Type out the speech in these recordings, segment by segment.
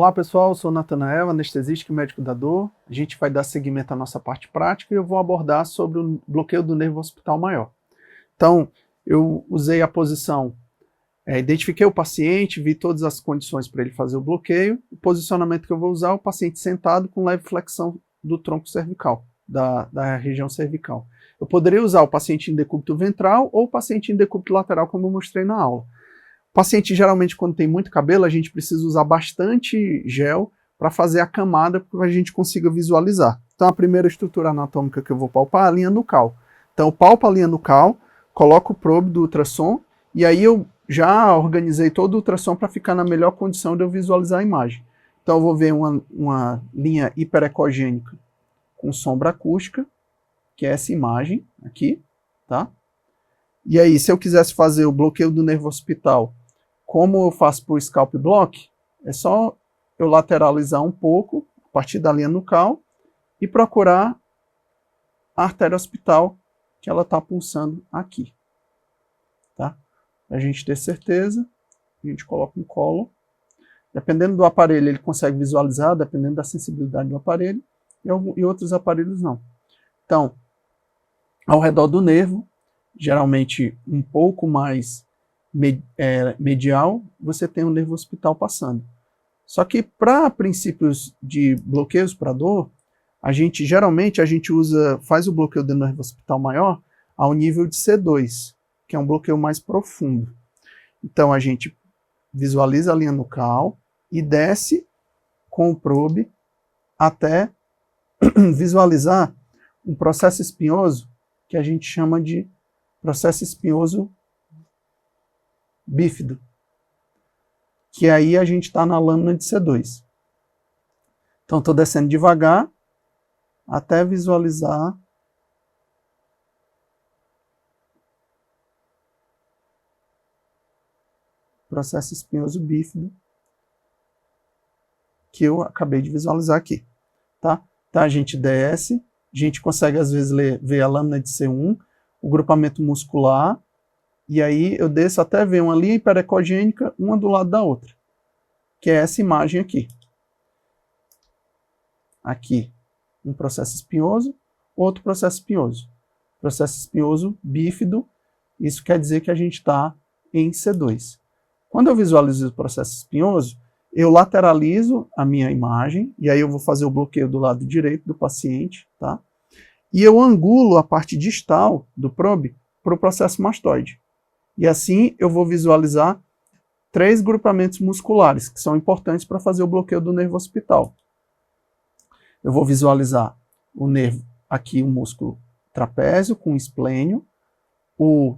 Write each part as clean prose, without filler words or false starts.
Olá pessoal, eu sou o Natanael, anestesista e médico da dor. A gente vai dar seguimento à nossa parte prática e eu vou abordar sobre o bloqueio do nervo occipital maior. Então, eu usei a posição, identifiquei o paciente, vi todas as condições para ele fazer o bloqueio. O posicionamento que eu vou usar é o paciente sentado com leve flexão do tronco cervical, da região cervical. Eu poderia usar o paciente em decúbito ventral ou o paciente em decúbito lateral, como eu mostrei na aula. O paciente, geralmente, quando tem muito cabelo, a gente precisa usar bastante gel para fazer a camada para que a gente consiga visualizar. Então, a primeira estrutura anatômica que eu vou palpar é a linha nucal. Então, eu palpo a linha nucal, coloco o probe do ultrassom, e aí eu já organizei todo o ultrassom para ficar na melhor condição de eu visualizar a imagem. Então, eu vou ver uma linha hiperecogênica com sombra acústica, que é essa imagem aqui, tá? E aí, se eu quisesse fazer o bloqueio do nervo occipital, como eu faço por scalp block, é só eu lateralizar um pouco, a partir da linha nucal, e procurar a artéria occipital, que ela está pulsando aqui. Tá? Para a gente ter certeza, a gente coloca um colo. Dependendo do aparelho, ele consegue visualizar, dependendo da sensibilidade do aparelho, e outros aparelhos não. Então, ao redor do nervo, geralmente um pouco mais medial, você tem o nervo occipital passando. Só que para princípios de bloqueios para dor, geralmente a gente faz o bloqueio do nervo occipital maior ao nível de C2, que é um bloqueio mais profundo. Então a gente visualiza a linha nucal e desce com o probe até visualizar um processo espinhoso que a gente chama de processo espinhoso bífido, que aí a gente está na lâmina de C2. Então, estou descendo devagar até visualizar o processo espinhoso bífido que eu acabei de visualizar aqui. Tá? Então, a gente desce, a gente consegue às vezes ver a lâmina de C1, o grupamento muscular, e aí eu desço até ver uma linha hiperecogênica, uma do lado da outra, que é essa imagem aqui. Aqui, um processo espinhoso, outro processo espinhoso. Processo espinhoso bífido, isso quer dizer que a gente está em C2. Quando eu visualizo o processo espinhoso, eu lateralizo a minha imagem, e aí eu vou fazer o bloqueio do lado direito do paciente, tá? E eu angulo a parte distal do probe para o processo mastoide. E assim eu vou visualizar 3 grupamentos musculares, que são importantes para fazer o bloqueio do nervo occipital. Eu vou visualizar o nervo, aqui o músculo trapézio com esplênio, o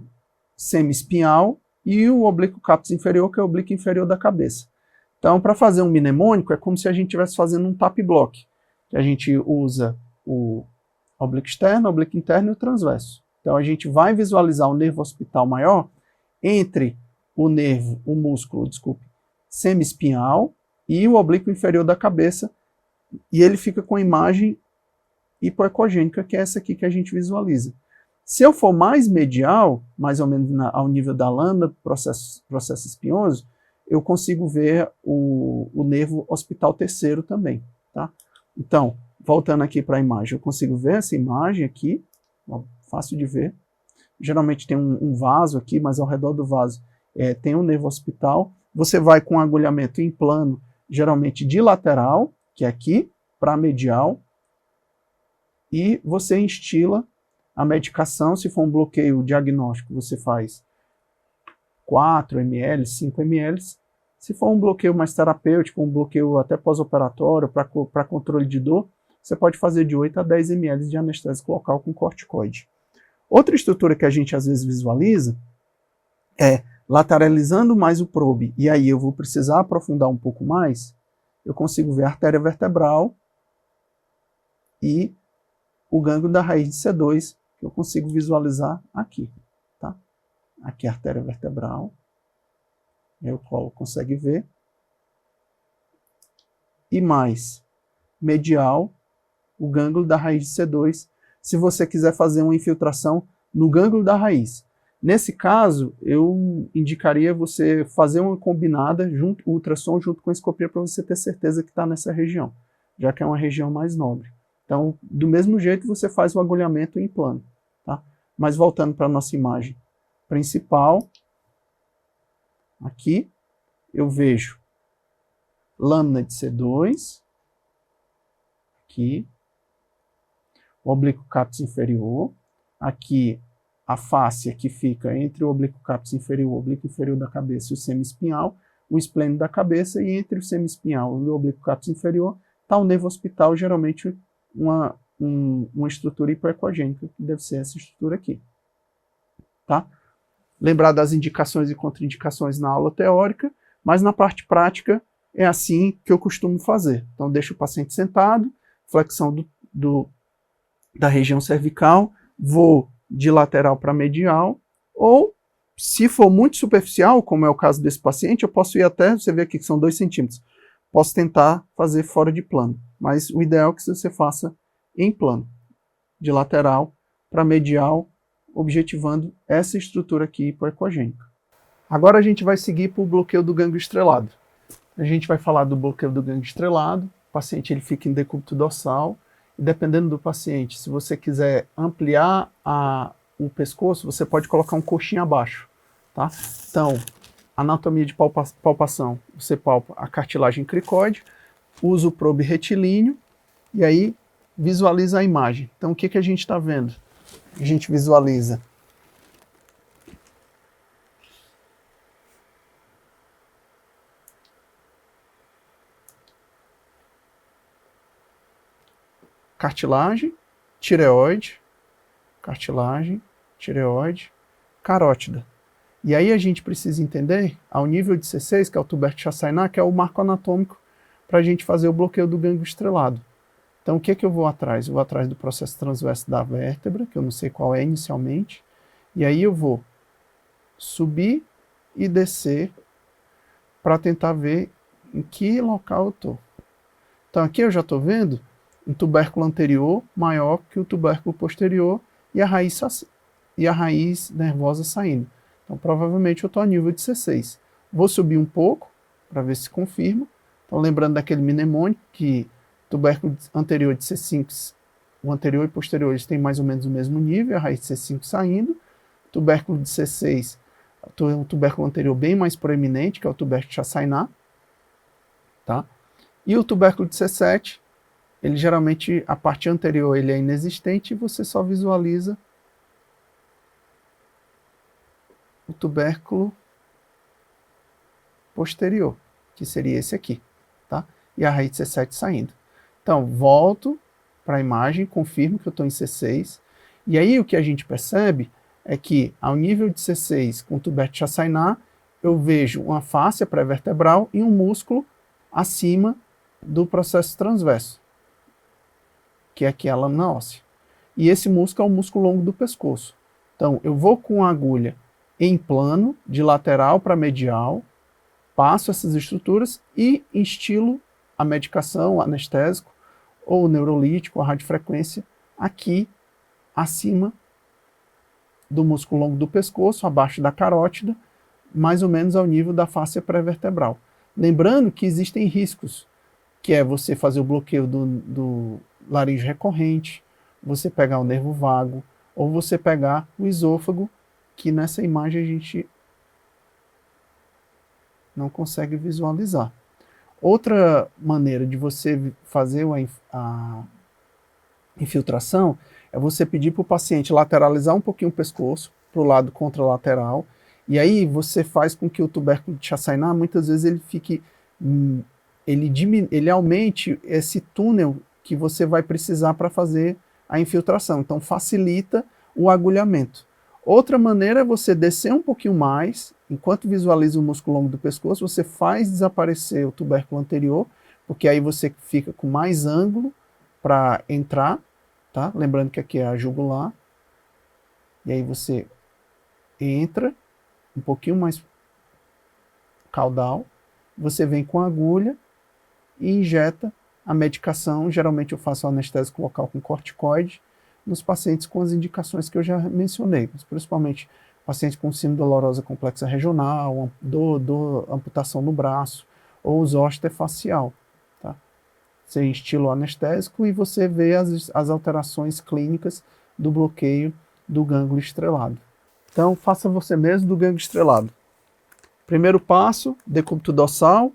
semiespinhal e o oblíquo captus inferior, que é o oblíquo inferior da cabeça. Então, para fazer um mnemônico, é como se a gente estivesse fazendo um tap block, que a gente usa o oblíquo externo, o oblíquo interno e o transverso. Então, a gente vai visualizar o nervo occipital maior entre o músculo, semiespinhal e o oblíquo inferior da cabeça, e ele fica com a imagem hipoecogênica, que é essa aqui que a gente visualiza. Se eu for mais medial, mais ou menos ao nível da lâmina, processo espinhoso, eu consigo ver o nervo occipital terceiro também. Tá? Então, voltando aqui para a imagem, eu consigo ver essa imagem aqui, ó, fácil de ver. Geralmente tem um vaso aqui, mas ao redor do vaso tem um nervo occipital. Você vai com um agulhamento em plano, geralmente de lateral, que é aqui, para medial, e você instila a medicação. Se for um bloqueio diagnóstico, você faz 4 ml, 5 ml. Se for um bloqueio mais terapêutico, um bloqueio até pós-operatório, para controle de dor, você pode fazer de 8 a 10 ml de anestésico local com corticoide. Outra estrutura que a gente às vezes visualiza é lateralizando mais o probe, e aí eu vou precisar aprofundar um pouco mais, eu consigo ver a artéria vertebral e o gânglio da raiz de C2, que eu consigo visualizar aqui. Tá? Aqui é a artéria vertebral, o colo consegue ver, e mais medial, o gânglio da raiz de C2, se você quiser fazer uma infiltração no gânglio da raiz. Nesse caso, eu indicaria você fazer uma combinada, ultrassom junto com a escopia, para você ter certeza que está nessa região, já que é uma região mais nobre. Então, do mesmo jeito, você faz o agulhamento em plano. Tá? Mas voltando para a nossa imagem principal, aqui eu vejo lâmina de C2, aqui, o oblíquo cápsula inferior, aqui a face que fica entre o oblíquo cápsula inferior, o oblíquo inferior da cabeça e o semiespinhal, o esplênido da cabeça, e entre o semiespinhal e o oblíquo cápsula inferior está o nervo hospital, geralmente uma estrutura hipoecogênica, que deve ser essa estrutura aqui. Tá? Lembrar das indicações e contraindicações na aula teórica, mas na parte prática é assim que eu costumo fazer. Então, deixo o paciente sentado, flexão da região cervical, vou de lateral para medial, ou, se for muito superficial, como é o caso desse paciente, eu posso ir até, você vê aqui que são 2 centímetros, posso tentar fazer fora de plano, mas o ideal é que você faça em plano, de lateral para medial, objetivando essa estrutura aqui hipoecogênica. Agora a gente vai seguir para o bloqueio do gânglio estrelado. A gente vai falar do bloqueio do gânglio estrelado, o paciente ele fica em decúbito dorsal, e dependendo do paciente, se você quiser ampliar o pescoço, você pode colocar um coxinha abaixo. Tá? Então, anatomia de palpação, você palpa a cartilagem cricoide, usa o probe retilíneo, e aí visualiza a imagem. Então, o que a gente está vendo? A gente visualiza cartilagem, tireoide, carótida. E aí a gente precisa entender, ao nível de C6, que é o tubercle chassaina, que é o marco anatômico para a gente fazer o bloqueio do gânglio estrelado. Então o que eu vou atrás? Eu vou atrás do processo transverso da vértebra, que eu não sei qual é inicialmente, e aí eu vou subir e descer para tentar ver em que local eu estou. Então aqui eu já estou vendo um tubérculo anterior maior que o tubérculo posterior e a raiz nervosa saindo. Então, provavelmente eu estou a nível de C6. Vou subir um pouco para ver se confirma. Então, lembrando daquele mnemônico que tubérculo anterior de C5, o anterior e posterior, eles têm mais ou menos o mesmo nível, a raiz de C5 saindo. Tubérculo de C6, um tubérculo anterior bem mais proeminente, que é o tubérculo chassaina. Tá? E o tubérculo de C7, ele geralmente, a parte anterior ele é inexistente e você só visualiza o tubérculo posterior, que seria esse aqui, tá? E a raiz de C7 saindo. Então, volto para a imagem, confirmo que eu estou em C6, e aí o que a gente percebe é que, ao nível de C6, com o tubérculo chassaina, eu vejo uma fáscia pré-vertebral e um músculo acima do processo transverso, que é aqui a lâmina óssea. E esse músculo é o músculo longo do pescoço. Então, eu vou com a agulha em plano, de lateral para medial, passo essas estruturas e instilo a medicação, o anestésico, ou o neurolítico, a radiofrequência, aqui acima do músculo longo do pescoço, abaixo da carótida, mais ou menos ao nível da fáscia pré-vertebral. Lembrando que existem riscos, que é você fazer o bloqueio do laríngeo recorrente, você pegar o nervo vago, ou você pegar o esôfago, que nessa imagem a gente não consegue visualizar. Outra maneira de você fazer a infiltração é você pedir para o paciente lateralizar um pouquinho o pescoço, para o lado contralateral, e aí você faz com que o tubérculo de chassaina, muitas vezes ele fique, ele aumente esse túnel que você vai precisar para fazer a infiltração, então facilita o agulhamento. Outra maneira é você descer um pouquinho mais, enquanto visualiza o músculo longo do pescoço, você faz desaparecer o tubérculo anterior, porque aí você fica com mais ângulo para entrar, tá? Lembrando que aqui é a jugular, e aí você entra um pouquinho mais caudal, você vem com a agulha e injeta a medicação. Geralmente eu faço anestésico local com corticoide, nos pacientes com as indicações que eu já mencionei, mas principalmente paciente com síndrome dolorosa complexa regional, dor, amputação no braço, ou zoster facial. Tá? Sem estilo anestésico, e você vê as alterações clínicas do bloqueio do gânglio estrelado. Então, faça você mesmo do gânglio estrelado. Primeiro passo, decúbito dorsal,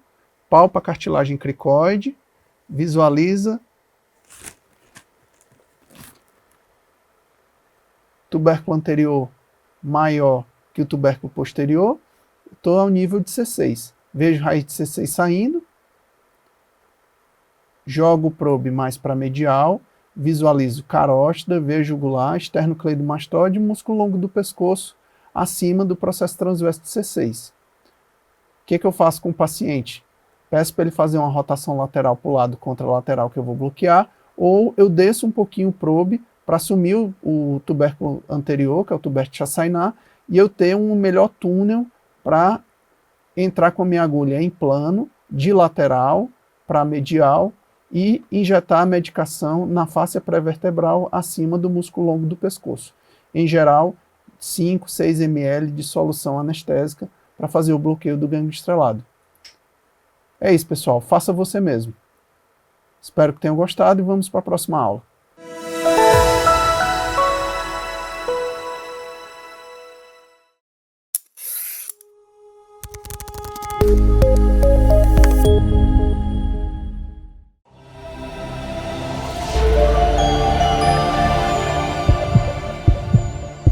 palpa a cartilagem cricoide, visualiza tubérculo anterior maior que o tubérculo posterior, estou ao nível de C6. Vejo raiz de C6 saindo, jogo o probe mais para medial, visualizo carótida, vejo jugular, esternocleidomastoide e músculo longo do pescoço acima do processo transverso de C6. O que eu faço com o paciente? Peço para ele fazer uma rotação lateral para o lado contralateral que eu vou bloquear, ou eu desço um pouquinho o probe para assumir o tubérculo anterior, que é o tubérculo Chassainat, e eu ter um melhor túnel para entrar com a minha agulha em plano, de lateral para medial, e injetar a medicação na fáscia pré-vertebral acima do músculo longo do pescoço. Em geral, 5, 6 ml de solução anestésica para fazer o bloqueio do gânglio estrelado. É isso, pessoal. Faça você mesmo. Espero que tenham gostado e vamos para a próxima aula.